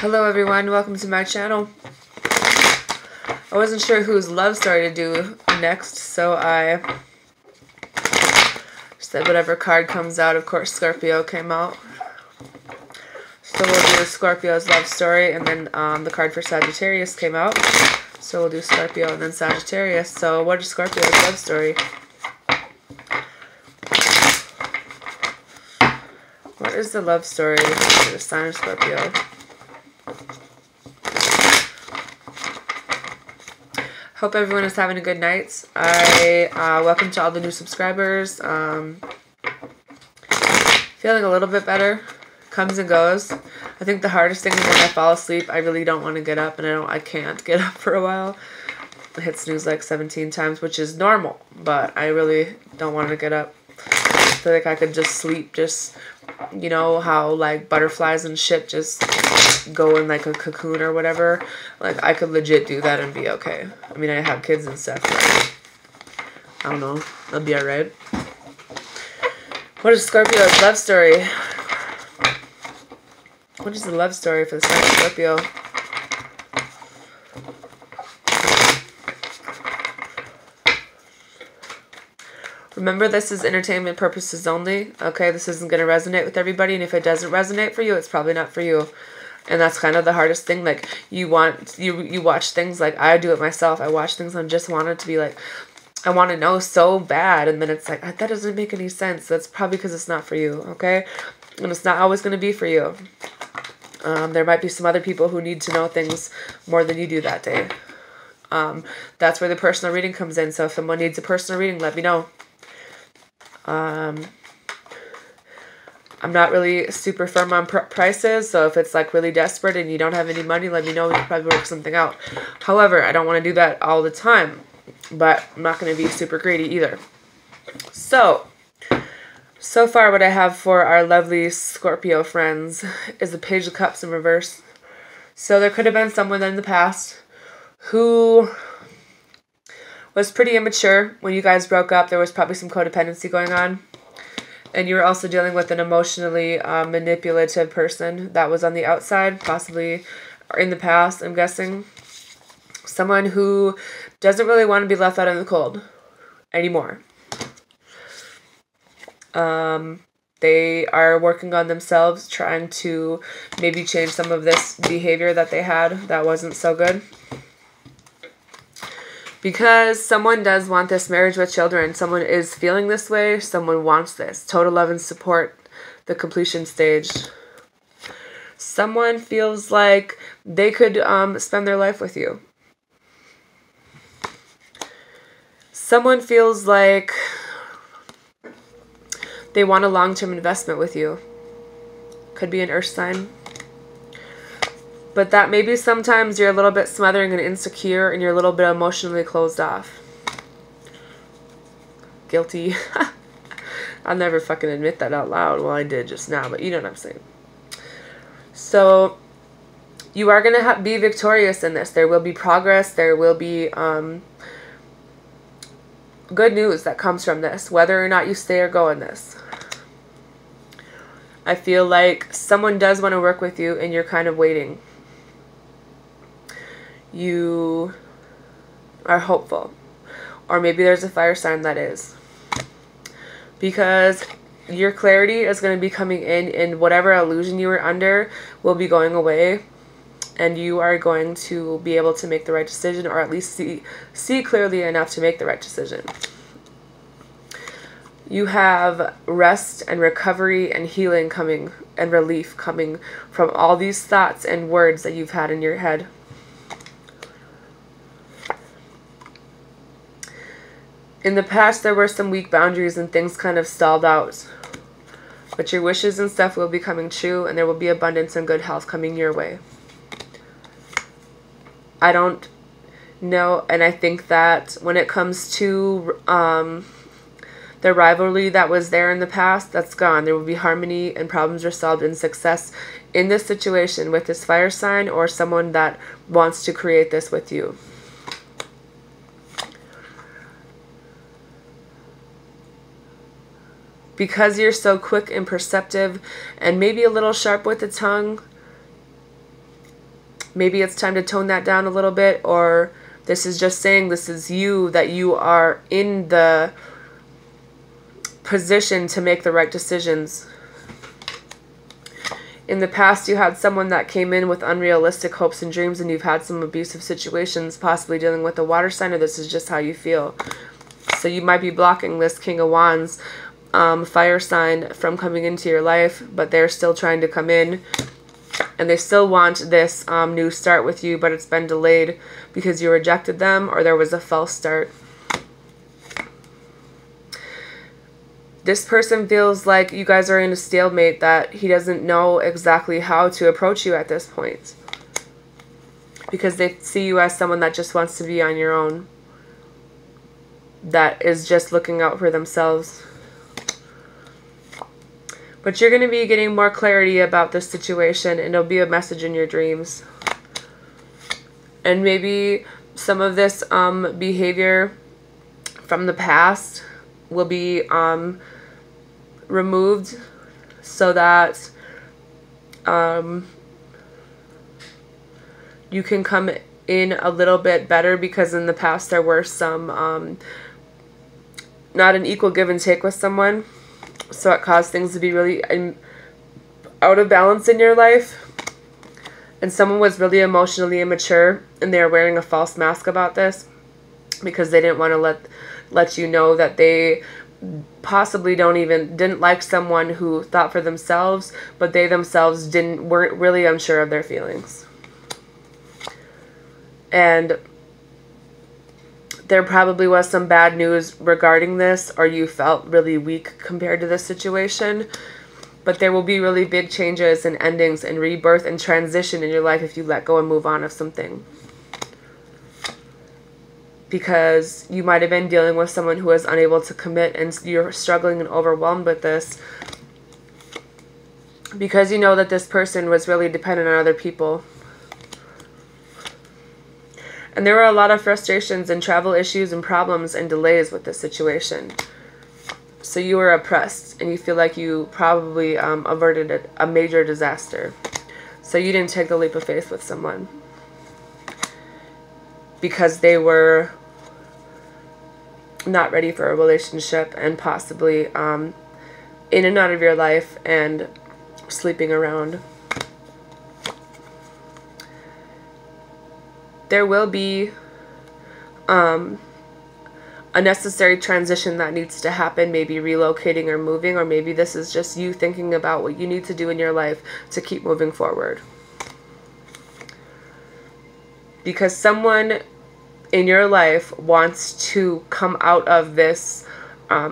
Hello everyone, welcome to my channel. I wasn't sure whose love story to do next, so I said whatever card comes out. Of course, Scorpio came out. So we'll do Scorpio's love story, and then the card for Sagittarius came out. So we'll do Scorpio and then Sagittarius. So what is Scorpio's love story? What is the love story for the sign of Scorpio? Hope everyone is having a good night. Welcome to all the new subscribers. Feeling a little bit better. Comes and goes. I think the hardest thing is when I fall asleep, I really don't want to get up, and I can't get up for a while. I hit snooze like 17 times, which is normal, but I really don't want to get up. I feel like I could just sleep, just, you know how like butterflies and shit just go in like a cocoon or whatever. Like I could legit do that and be okay. I mean, I have kids and stuff, but I don't know, I'll be alright. What is Scorpio's love story? What is the love story for the sign of Scorpio? Remember, this is entertainment purposes only. Okay, this isn't going to resonate with everybody, and if it doesn't resonate for you, it's probably not for you. And that's kind of the hardest thing. Like, you watch things, like I do it myself. I watch things and just want it to be like, I want to know so bad, and then it's like, that doesn't make any sense. That's probably because it's not for you, okay? And it's not always going to be for you. There might be some other people who need to know things more than you do that day. That's where the personal reading comes in. So if someone needs a personal reading, let me know. I'm not really super firm on prices, so if it's like really desperate and you don't have any money, let me know. We can probably work something out. However, I don't want to do that all the time, but I'm not going to be super greedy either. So far what I have for our lovely Scorpio friends is the Page of Cups in reverse. So there could have been someone in the past who was pretty immature when you guys broke up. There was probably some codependency going on. And you were also dealing with an emotionally manipulative person that was on the outside, possibly in the past, I'm guessing. Someone who doesn't really want to be left out in the cold anymore. They are working on themselves, trying to maybe change some of this behavior that they had that wasn't so good. Because someone does want this marriage with children. Someone is feeling this way. Someone wants this. Total love and support. The completion stage. Someone feels like they could spend their life with you. Someone feels like they want a long-term investment with you. Could be an earth sign. But that maybe sometimes you're a little bit smothering and insecure and you're a little bit emotionally closed off. Guilty. I'll never fucking admit that out loud. Well, I did just now, but you know what I'm saying. So you are going to be victorious in this. There will be progress. There will be good news that comes from this, whether or not you stay or go in this. I feel like someone does want to work with you and you're kind of waiting. You are hopeful. Or maybe there's a fire sign that is. Because your clarity is going to be coming in, and whatever illusion you were under will be going away. And you are going to be able to make the right decision, or at least see clearly enough to make the right decision. You have rest and recovery and healing coming, and relief coming from all these thoughts and words that you've had in your head. In the past, there were some weak boundaries and things kind of stalled out. But your wishes and stuff will be coming true, and there will be abundance and good health coming your way. I don't know, and I think that when it comes to the rivalry that was there in the past, that's gone. There will be harmony and problems resolved and success in this situation with this fire sign or someone that wants to create this with you. Because you're so quick and perceptive and maybe a little sharp with the tongue, Maybe it's time to tone that down a little bit, or this is just saying this is you, that you are in the position to make the right decisions. In the past, you had someone that came in with unrealistic hopes and dreams, and you've had some abusive situations, possibly dealing with a water sign, or this is just how you feel. So you might be blocking this King of Wands fire sign from coming into your life, but they're still trying to come in, and they still want this new start with you, but it's been delayed because you rejected them, or there was a false start. This person feels like you guys are in a stalemate, that he doesn't know exactly how to approach you at this point, because they see you as someone that just wants to be on your own, that is just looking out for themselves. But you're going to be getting more clarity about this situation, and it'll be a message in your dreams. And maybe some of this behavior from the past will be removed, so that you can come in a little bit better, because in the past there were some not an equal give and take with someone, so it caused things to be really out of balance in your life, and someone was really emotionally immature, and they were wearing a false mask about this because they didn't want to let you know that they possibly didn't like someone who thought for themselves, but they themselves weren't really unsure of their feelings. And there probably was some bad news regarding this, or you felt really weak compared to this situation. But there will be really big changes and endings and rebirth and transition in your life if you let go and move on of something. Because you might have been dealing with someone who was unable to commit, and you're struggling and overwhelmed with this, because you know that this person was really dependent on other people. And there were a lot of frustrations and travel issues and problems and delays with this situation. So you were oppressed, and you feel like you probably averted a major disaster. So you didn't take the leap of faith with someone, because they were not ready for a relationship, and possibly in and out of your life and sleeping around. There will be a necessary transition that needs to happen, maybe relocating or moving, or maybe this is just you thinking about what you need to do in your life to keep moving forward. Because someone in your life wants to come out of this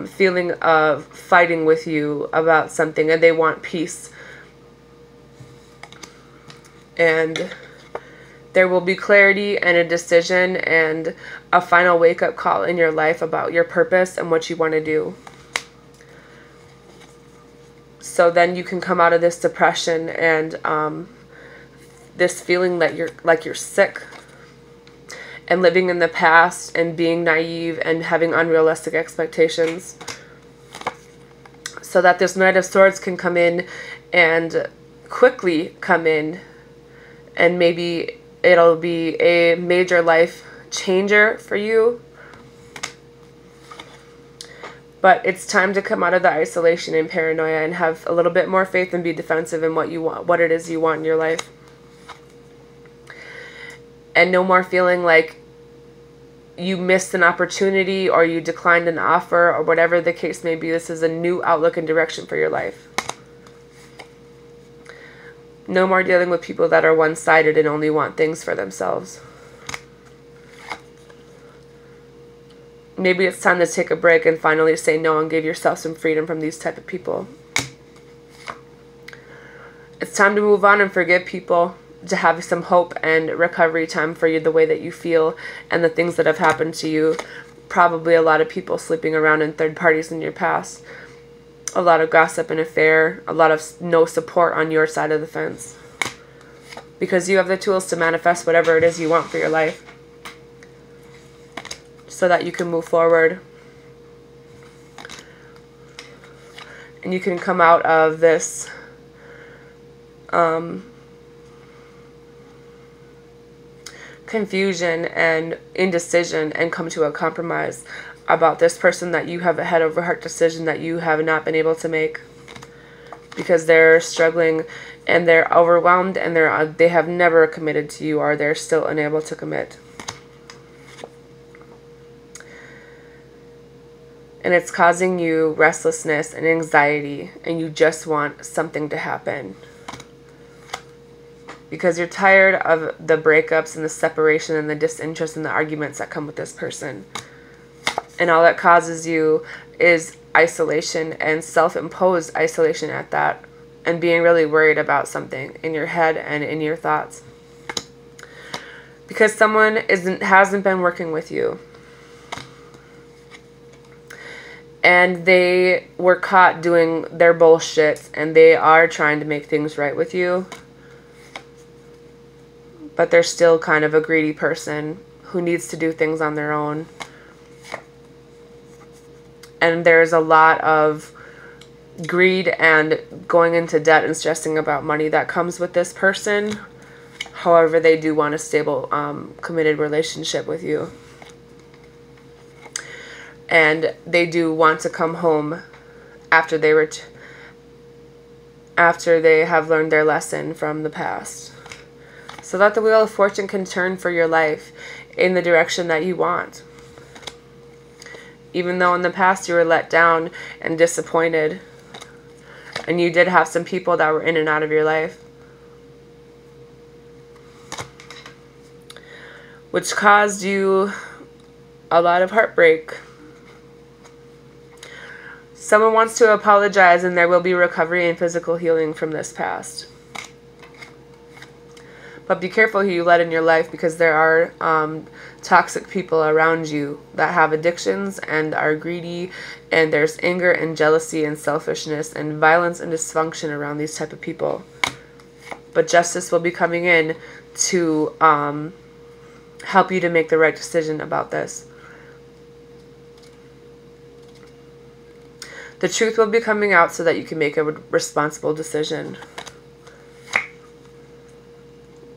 feeling of fighting with you about something, and they want peace. And there will be clarity and a decision and a final wake-up call in your life about your purpose and what you want to do. So then you can come out of this depression and this feeling that you're sick and living in the past and being naive and having unrealistic expectations. So that this Knight of Swords can come in and quickly come in, and maybe it'll be a major life changer for you. But it's time to come out of the isolation and paranoia and have a little bit more faith and be defensive in what you want, what it is you want in your life. And no more feeling like you missed an opportunity or you declined an offer or whatever the case may be. This is a new outlook and direction for your life. No more dealing with people that are one-sided and only want things for themselves. Maybe it's time to take a break and finally say no and give yourself some freedom from these type of people. It's time to move on and forgive people, to have some hope and recovery time for you, the way that you feel and the things that have happened to you. Probably a lot of people sleeping around in third parties in your past. A lot of gossip and affair, a lot of no support on your side of the fence. Because you have the tools to manifest whatever it is you want for your life, so that you can move forward. And you can come out of this confusion and indecision and come to a compromise about this person that you have a head over heart decision that you have not been able to make because they're struggling and they're overwhelmed and they have never committed to you, or they're still unable to commit. And it's causing you restlessness and anxiety, and you just want something to happen. Because you're tired of the breakups and the separation and the disinterest and the arguments that come with this person. And all that causes you is isolation and self-imposed isolation at that. And being really worried about something in your head and in your thoughts. Because someone hasn't been working with you. And they were caught doing their bullshit, and they are trying to make things right with you. But they're still kind of a greedy person who needs to do things on their own. And there's a lot of greed and going into debt and stressing about money that comes with this person. However, they do want a stable, committed relationship with you. And they do want to come home after they have learned their lesson from the past. So that the wheel of fortune can turn for your life in the direction that you want. Even though in the past you were let down and disappointed. And you did have some people that were in and out of your life. Which caused you a lot of heartbreak. Someone wants to apologize, and there will be recovery and physical healing from this past. But be careful who you let in your life, because there are toxic people around you that have addictions and are greedy, and there's anger and jealousy and selfishness and violence and dysfunction around these type of people. But justice will be coming in to help you to make the right decision about this. The truth will be coming out so that you can make a responsible decision.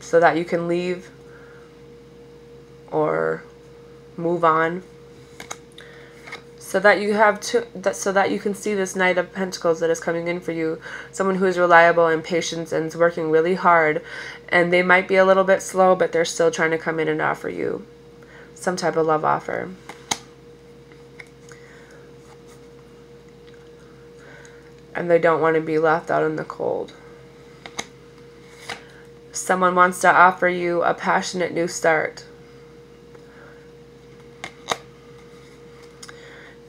So that you can leave or move on. So that you so that you can see this Knight of Pentacles that is coming in for you. Someone who is reliable and patient and is working really hard. And they might be a little bit slow, but they're still trying to come in and offer you some type of love offer. And they don't want to be left out in the cold. Someone wants to offer you a passionate new start.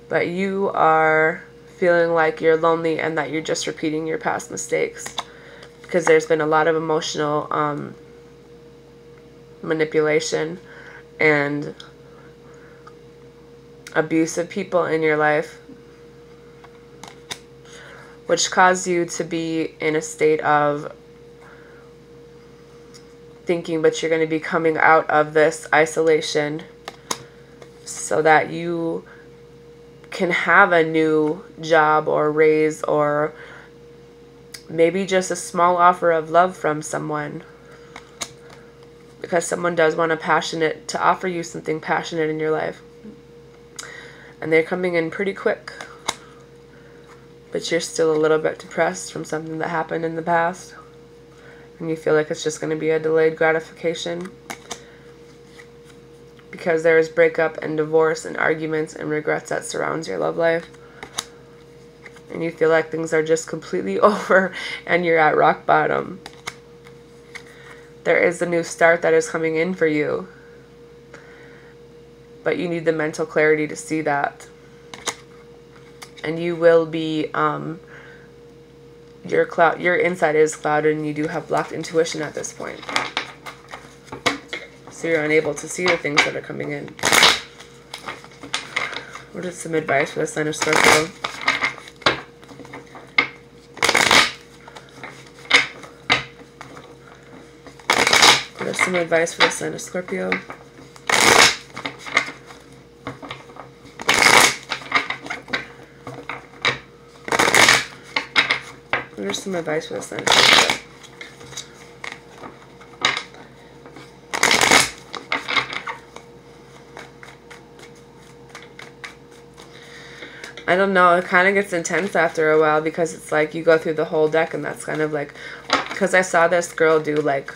But you are feeling like you're lonely and that you're just repeating your past mistakes. Because there's been a lot of emotional manipulation and abusive people in your life. Which caused you to be in a state of thinking, but you're going to be coming out of this isolation so that you can have a new job or raise, or maybe just a small offer of love from someone, because someone does want to offer you something passionate in your life, and they're coming in pretty quick, but you're still a little bit depressed from something that happened in the past. And you feel like it's just going to be a delayed gratification. Because there is breakup and divorce and arguments and regrets that surrounds your love life. And you feel like things are just completely over and you're at rock bottom. There is a new start that is coming in for you. But you need the mental clarity to see that. And you will be... your inside is clouded, and you do have blocked intuition at this point. So you're unable to see the things that are coming in. What is some advice for the sign of Scorpio? What is some advice for the sign of Scorpio? There's some advice for the sign of Scorpio. I don't know, it kind of gets intense after a while because it's like you go through the whole deck and that's kind of like, because I saw this girl do like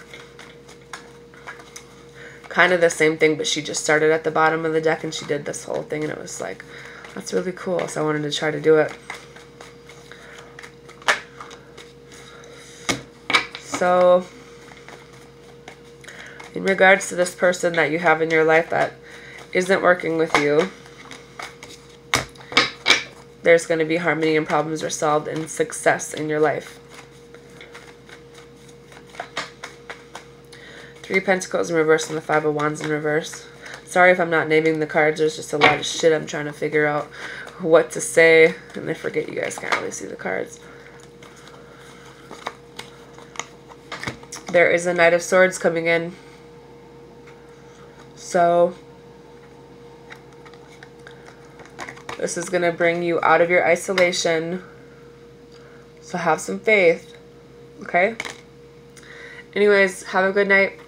kind of the same thing, but she just started at the bottom of the deck and she did this whole thing and it was like, that's really cool. So I wanted to try to do it. So in regards to this person that you have in your life that isn't working with you, there's going to be harmony and problems resolved and success in your life. 3 of Pentacles in reverse and the 5 of Wands in reverse. Sorry if I'm not naming the cards. There's just a lot of shit I'm trying to figure out what to say. And I forget you guys can't really see the cards. There is a Knight of Swords coming in. So this is going to bring you out of your isolation. So have some faith. Okay? Anyways, have a good night.